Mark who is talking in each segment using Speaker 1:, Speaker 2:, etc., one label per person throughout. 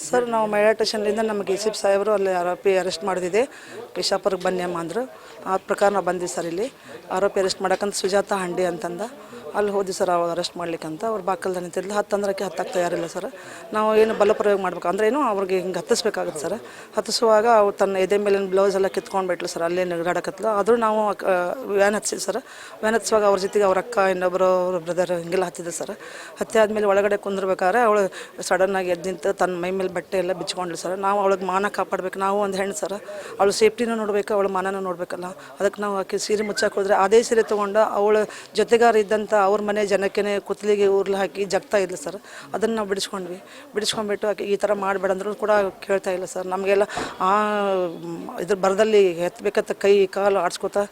Speaker 1: Sir ನಾವು ಮಹಿಳಾ ಸ್ಟೇಷನ್ಲಿಂದ ನಮಗೆ ಎ ಸಿ ಪಿ ಸಾಹೇಬರು ಅಲ್ಲಿ ಆರೋಪಿ ಅರೆಸ್ಟ್ ಮಾಡಿದೆ, ಕಿಶಾಪುರಕ್ಕೆ ಬನ್ನಿ ಅಮ್ಮ ಅಂದರು. ಆ ಪ್ರಕಾರ ನಾವು ಬಂದ್ವಿ ಸರ್. ಇಲ್ಲಿ ಆರೋಪಿ ಅರೆಸ್ಟ್ ಮಾಡೋಕ್ಕಂತ ಸುಜಾತ ಹಂಡಿ ಅಂತಂದ ಅಲ್ಲಿ ಹೋದ್ವಿ ಸರ್. ಅವ್ರು ಅರೆಸ್ಟ್ ಮಾಡ್ಲಿಕ್ಕಂತ ಅವ್ರು ಬಾಕಲ್ದ ನಿಂತಿರ್ಲಿ 10 ಅಂದ್ರಕ್ಕೆ ಹತ್ತಕ್ಕೆ ತಯಾರಿಲ್ಲ ಸರ್. ನಾವು ಏನು ಬಲಪ್ರಯೋಗ ಮಾಡ್ಬೇಕು ಅಂದ್ರೆ ಏನು ಅವ್ರಿಗೆ ಹಿಂಗೆ ಹತ್ತಿಸ್ಬೇಕಾಗುತ್ತೆ ಸರ್. ಹತ್ತಿಸುವಾಗ ಅವ್ರು ತನ್ನ ಎದೆ ಮೇಲಿನ ಬ್ಲೌಸ್ ಎಲ್ಲ ಕಿತ್ಕೊಂಡ್ಬಿಟ್ಲು ಸರ್. ಅಲ್ಲೇ ನಗಾಡಕತ್ಲು. ಆದರೂ ನಾವು ವ್ಯಾನ್ ಹತ್ತಿಸಿದ್ವಿ ಸರ್. ವ್ಯಾನ್ ಹತ್ತಿಸುವಾಗ ಅವ್ರ ಜೊತೆಗೆ ಅವ್ರ ಅಕ್ಕ ಇನ್ನೊಬ್ಬರು ಅವ್ರ ಬ್ರದರ್ ಹಿಂಗೆಲ್ಲ ಹತ್ತಿದ್ದೆ ಸರ್. ಹತ್ತಿ ಆದಮೇಲೆ ಒಳಗಡೆ ಕುಂದಿರ್ಬೇಕಾದ್ರೆ ಅವಳು ಸಡನ್ನಾಗಿ ಎದ್ದು ನಿಂತು ತನ್ನ ಮೈ ಮೇಲೆ ಬಟ್ಟೆ ಎಲ್ಲ ಬಿಚ್ಕೊಂಡ್ಲು ಸರ್. ನಾವು ಅವಳಿಗೆ ಮಾನ ಕಾಪಾಡಬೇಕು. ನಾವು ಒಂದು ಹೆಣ್ಣು ಸರ್, ಅವಳು ಸೇಫ್ಟಿನೂ ನೋಡಬೇಕು, ಅವಳ ಮಾನನೂ ನೋಡಬೇಕಲ್ಲ. ಅದಕ್ಕೆ ನಾವು ಆಕೆ ಸೀರೆ ಮುಚ್ಚಾಕೆ ಹೋದರೆ ಅದೇ ಸೀರೆ ತೊಗೊಂಡು ಅವಳ ಜೊತೆಗಾರ ಇದ್ದಂಥ ಅವ್ರ ಮನೆ ಜನಕ್ಕೆ ಕುತ್ತಲಿಗೆ ಉರ್ಲು ಹಾಕಿ ಜಗ್ತಾ ಇದ್ಲು ಸರ್. ಅದನ್ನು ನಾವು ಬಿಡಿಸ್ಕೊಂಡ್ಬಿಟ್ಟು ಆಕೆ ಈ ಥರ ಮಾಡಬೇಡ ಅಂದ್ರೂ ಕೂಡ ಕೇಳ್ತಾ ಇಲ್ಲ ಸರ್. ನಮಗೆಲ್ಲ ಇದ್ರ ಬರದಲ್ಲಿ ಎತ್ತಬೇಕಂತ ಕೈ ಕಾಲು ಆಡ್ಸ್ಕೊತಾ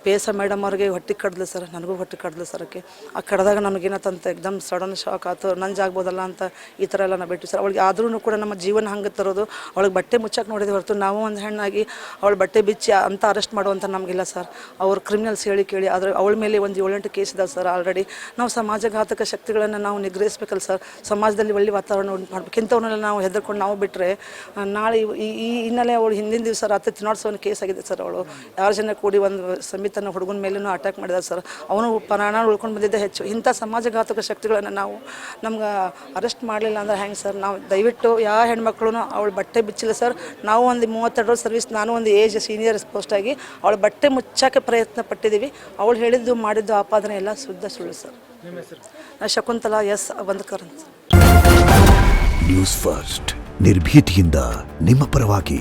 Speaker 1: ಪೇಸ ಮೇಡಮ್ ಅವ್ರಿಗೆ ಹೊಟ್ಟೆ ಕಡ್ದು ಸರ್. ನನಗೂ ಹೊಟ್ಟೆ ಕಡ್ದು ಸರ್. ಆಕೆ ಆ ಕಡ್ದಾಗ ನಮಗೇನತ್ತಂತ ಎಕ್ದಮ್ ಸಡನ್ ಶಾಕ್ ಆಯ್ತು. ನಂಜಾಗ್ಬೋದಲ್ಲ ಅಂತ ಈ ಥರ ಎಲ್ಲ ನಾವು ಬಿಟ್ಟು ಸರ್. ಅವಳಿಗೆ ಆದ್ರೂ ಕೂಡ ನಮ್ಮ ಜೀವನ ಹಂಗೆ ತರೋದು, ಅವಳಿಗೆ ಬಟ್ಟೆ ಮುಚ್ಚಾಕೆ ನೋಡಿದೆ ಹೊರತು ನಾವು ಒಂದು ಹೆಣ್ಣಾಗಿ ಅವಳ ಬಟ್ಟೆ ಬಿಚ್ಚಿ ಅಂತ ಅರೆಸ್ಟ್ ಮಾಡುವಂಥ ನಮಗಿಲ್ಲ ಸರ್. ಅವ್ರು ಕ್ರಿಮಿನಲ್ಸ್ ಹೇಳಿ ಕೇಳಿ ಆದರೆ ಅವಳ ಮೇಲೆ ಒಂದು 7-8 ಕೇಸ್ ಇದಾವೆ ಸರ್ ಆಲ್ರೆಡಿ. ನಾವು ಸಮಾಜಘಾತಕ ಶಕ್ತಿಗಳನ್ನು ನಾವು ನಿಗ್ರಹಿಸಬೇಕಲ್ಲ ಸರ್. ಸಮಾಜದಲ್ಲಿ ಒಳ್ಳೆ ವಾತಾವರಣ ಮಾಡಬೇಕು. ಇಂಥವನ್ನೆಲ್ಲ ನಾವು ಹೆದರ್ಕೊಂಡು ನಾವು ಬಿಟ್ಟರೆ ನಾಳೆ ಈ ಹಿನ್ನೆಲೆ ಅವಳು ಹಿಂದಿನ ದಿವಸ ರಾತ್ರಿ ತಿನ್ನೋಡ್ಸೋನ್ ಕೇಸ್ ಆಗಿದೆ ಸರ್. ಅವಳು 6 ಜನ ಕೂಡಿ ಒಂದು ಸಮಿತನ ಹುಡುಗನ ಮೇಲೂ ಅಟ್ಯಾಕ್ ಮಾಡಿದ್ದಾರೆ ಸರ್. ಅವನು ಪ್ರಾಣ ಉಳ್ಕೊಂಡು ಬಂದಿದ್ದೆ ಹೆಚ್ಚು. ಇಂಥ ಸಮಾಜಘಾತಕ ಶಕ್ತಿಗಳನ್ನು ನಾವು ನಮ್ಗೆ ಅರೆಸ್ಟ್ ಮಾಡಲಿಲ್ಲ ಅಂದ್ರೆ ಹೆಂಗೆ ಸರ್? ನಾವು ದಯವಿಟ್ಟು ಯಾವ ಹೆಣ್ಮಕ್ಳು ಅವಳು ಬಟ್ಟೆ ಬಿಚ್ಚಿಲ್ಲ ಸರ್. ನಾವು ಒಂದು 32 ವರ್ಷ ಸರ್ವಿಸ್, ನಾನು ಒಂದು ಏಜ್ ಸೀನಿಯರ್ ಪೋಸ್ಟಾಗಿ ಅವಳ ಬಟ್ಟೆ ಮುಚ್ಚಾಕೆ ಪ್ರಯತ್ನ ಪಟ್ಟಿದ್ದೀವಿ. ಅವಳು ಹೇಳಿದ್ದು ಮಾಡಿದ್ದು ಆಪಾದನೆ ಎಲ್ಲ ಶುದ್ಧ ಸುಳ್ಳು ಸರ್. ನಾನು ಶಕುಂತಲಾ ಎಸ್ ವಂದಕರ್ ಅಂತ.
Speaker 2: ನ್ಯೂಸ್ ಫಸ್ಟ್ ನಿರ್ಭೀತಿಯಿಂದ ನಿಮ್ಮ ಪರವಾಗಿ.